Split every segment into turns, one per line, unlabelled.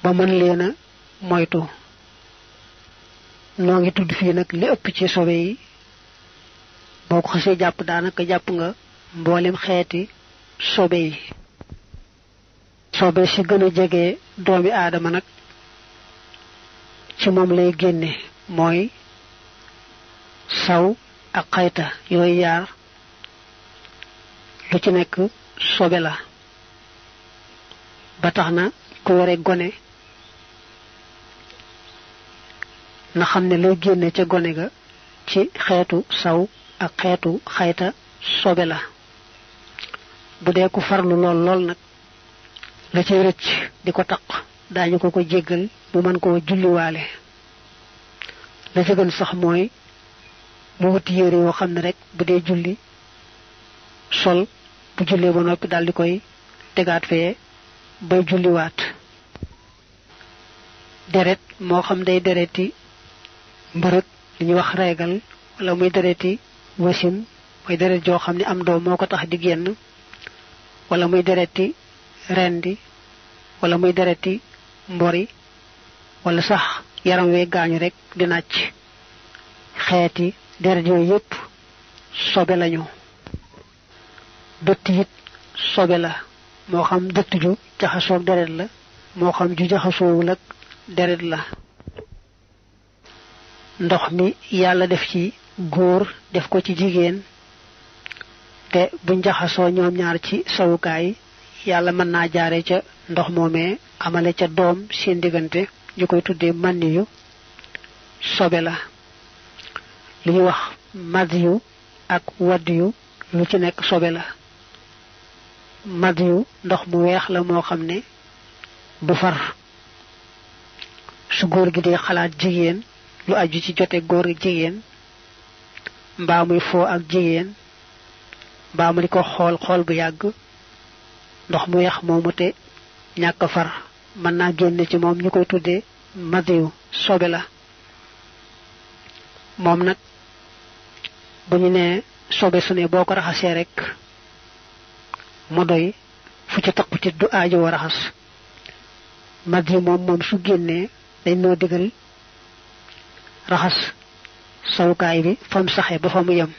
ba mën leena moytu. noo ngi tudd fii nag li ëpp ci sobe yi boo ko xasee jàpp daanaka jàpp nga mboolem xeeti sobe yi. sobe si gën a jege doomi aadama nag ci moom lay génne mooy saw ak xayta yooyu yaar lu ci nekk sobe la. ba tax na ku yore gone na xam ne lay génne ca gone ga ci xeetu saw ak xeetu xayta sobe la. bu dee ku farlu lool nag la ci rëcc di ko taq daañu ko jéggal bu mën koo julliwaale. la ci gën sax mooy mu wuti yére yoo xam ne rek bu dee julli sol bu jullee ba noppi daal di koy tegaat fee bay julliwaat. deret moo xam day dereti mbërëg li ñuy wax reegal wala muy dereti wasin mooy deret joo xam ne am doom moo ko tax di génn wala muy dereti rendi wala muy dereti mbori wala sax yaram wee gaañu rek di nàcc xeeti deret yooyu yépp sobe lañu. dëtt it sobe la moo xam dëtt ju jaxasoog deret la moo xam ju jaxasoowul ak deret la. ndox mi yàlla def ci góor def ko ci jigéen te buñ jaxasoo ñoom ñaar ci sawukaay yàlla mën naa jaare ca ndox moomee amale ca doom seen diggante ñu koy tuddee mànniyu sobe la. li ñuy wax madiyu ak waddiyu lu ci nekk sobe la. madiyu ndox mu weex la moo xam ne du far. su góor gi dee xalaat jigéen lu aju ci jote góor gi jigéen mbaa muy foo ak jigéen mbaa mu di ko xool bu yàgg ndox mu weex moomu te ñàkk far mën naa génn ci moom ñu koy tuddee madiyu sobe la. moom nag bu ñu nee sobe su ne boo ko raxasee rek mu doy fu ci taqu ci du aajo wa raxas. madiyu moom su génnee dañ noo digal raxas sawukaay bi fam saxe ba fa mu yem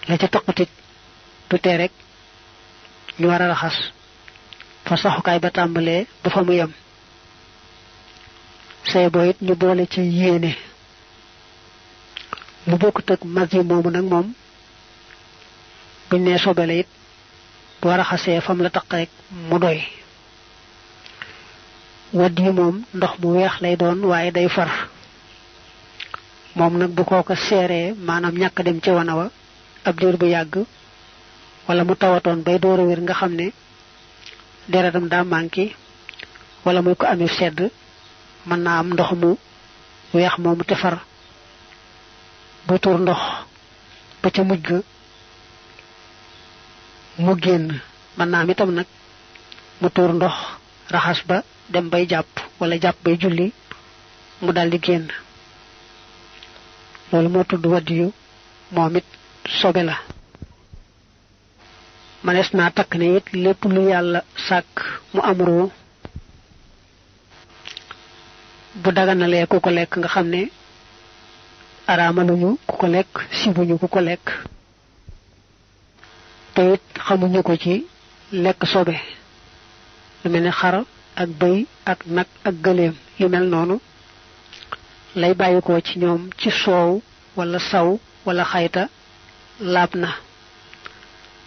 la ca taqutit du tee rek ñu war a raxas fa saxukaay ba tàmbalee ba fa mu yem. say boo it ñu boole ci yéene. lu bokkut ak madiyu moomu nag moom buñ nee sobe la it boo raxasee fam la taq rek mu doy. wadd yi moom ndox mu weex lay doon waaye day far. moom nag bu kooko seeree maanaam ñàkk dem ci wana wa ab diir bu yàgg wala mu tawatoon bay door a wér nga xam ne deretam daa manqué wala muy ko amee sedd mën naa am ndox mu weex moomu te far bu tuur ndox ba ca mujj ga mu génn. mën naa am itam nag mu tuur ndox raxas ba dem bay jàpp wala jàpp bay julli mu daldi génn. loolu moo tudd wadiyu moom it sobe la. manees naa takk ne it lépp lu yàlla sàkk mu am ruu bu daganalee ku ko lekk nga xam ne araamaluñu ku ko lekk sibuñu ku ko lekk te it xamuñu ko ci lekk sobe lu mel ne xar ak bëy ak nag ak gëléem yu mel noonu lay bàyyikoo ci ñoom ci soow wala saw wala xayta laab na.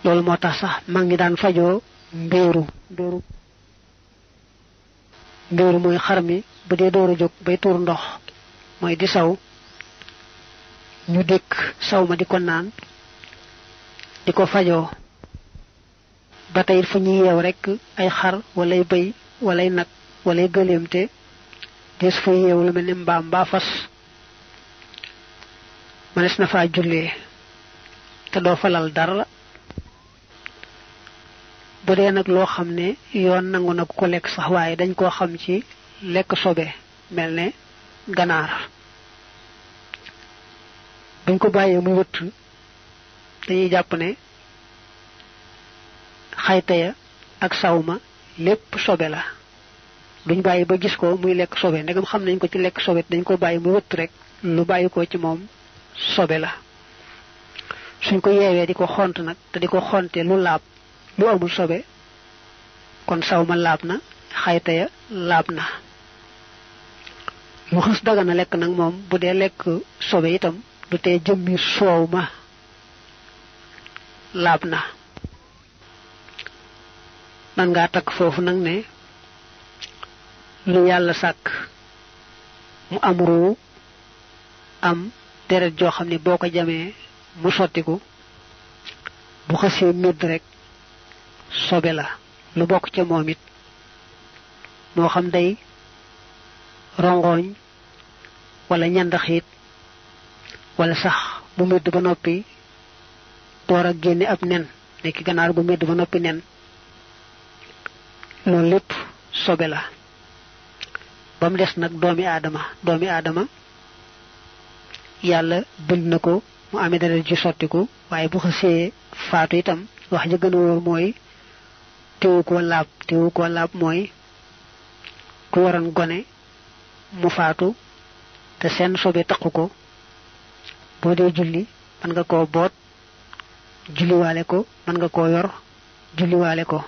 loolu moo tax sax mag ñi daan fajoo mbéeru mooy xar mi bu dee door a jóg bay tuur ndox mooy di saw ñu dékk saw ma di ko naan di ko fajoo. ba tey fu ñuy yeew rekk ay xar walay bëy walay nag walay gëléem te des fa yeew lu mel ne mbaam mbaa fas mënees na faa jullee te doo falal dara. bu dee nag loo xam ne yoon nangu na ku ko lekk sax waaye dañ koo xam ci lekk sobe mel ne ganaar buñ ko bàyyee muy wëtt dañuy jàpp ne xayta ya ak sawma lépp sobe la duñ bàyyi ba gis ko muy lekk sobe ndegam xam nañ ko ci lekk sobe dañ ko bàyyi mu wëtt rek lu bàyyi ko ci moom sobe la suñ ko yeewee di ko xont nag te di ko xonte lu laab lu amul sobe kon saw ma laab na xayta ya laab na lu xës dagana lekk nag moom bu dee lekk sobe itam du tee jëmmi soow ma laab na man ngaa takk foofu nag ne lu yàlla sàkk mu am ruu am deret joo xam ne boo ko jamee mu sottiku bu xasee médd rek sobe la lu bokk ca moom it moo xam day rongoñ wala ñandaxiit wala sax bu médd ba noppi door a génne ab nen nekki ganaar bu médd ba noppi nen loolu lépp sobe la ba mu des nag doomi aadama yàlla bind na ko mu amee dara ji sottiku waaye bu xasee faatu itam wax ja gën a wóor mooy teewu ko laab mooy ku waroon gone mu faatu te seen sobe taqu ko boo dee julli mën nga koo boot julliwaale ko mën nga koo yor julliwaale ko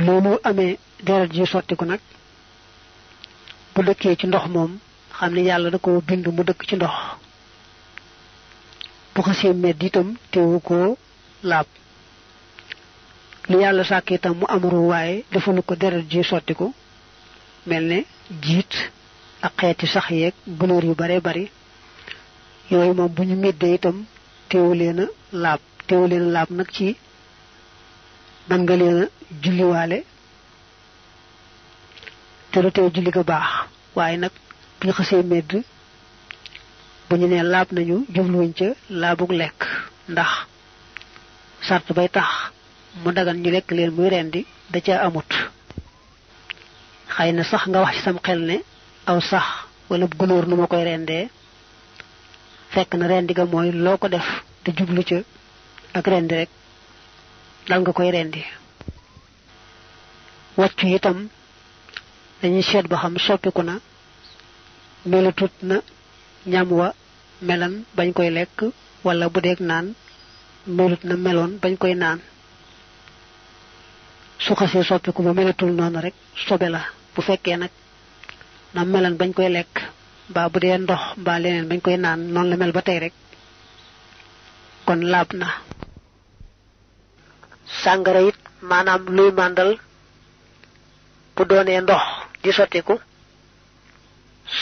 loolu amee deret ji sottiku nag bu dëkkee ci ndox moom xam ne yàlla da ko bind mu dëkk ci ndox bu xasee medd itam teewu ko laab lu yàlla sàkk itam mu amuru waaye defalu ko deret ji sottiku mel ne jiit ak xeeti sax yeeg gunóor yu bare bari yooyu moom bu ñu meddee itam teewu leen a laab nag ci man nga leen a julliwaale te lu teew julli ga baax waaye nag bu ñu xasee medd bu ñu nee laab nañu jubluwuñ ca laabug lekk ndax sart bay tax mu dagan ñu lekk leen muy rendi da ca amut xëy na sax nga wax ci sam xel ne aw sax wala gunóor nu ma koy rendee fekk na rendi ga mooy loo ko def te jublu ca ak rendi rek dal nga koy rendi wàccu itam dañuy seet ba xam soppiku na melatut na ñam wa melan bañ koy lekk wala bu deeg naan melut na meloon bañ koy naan su xasee soppiku ba melatul noonu rek sobe la bu fekkee nag na melan bañ koy lekk mbaa bu dee ndox mbaa leneen bañ koy naan noonu la mel ba tey rek kon laab na sàngara it maanaam luy màndal bu doonee ndox di sottiku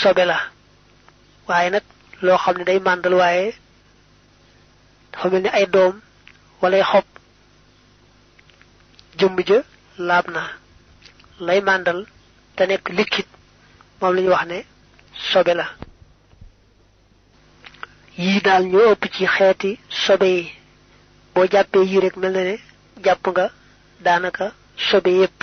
sobe la waaye nag loo xam ne day màndal waaye dafa mel ni ay doom wala ay xob jëmm ja laab na lay màndal te nekk liquide moom la ñu wax ne sobe la yii daal ñoo ëpp ci xeeti sobe yi boo jàppee yii rek mel na ne jàpp nga daanaka sobe yépp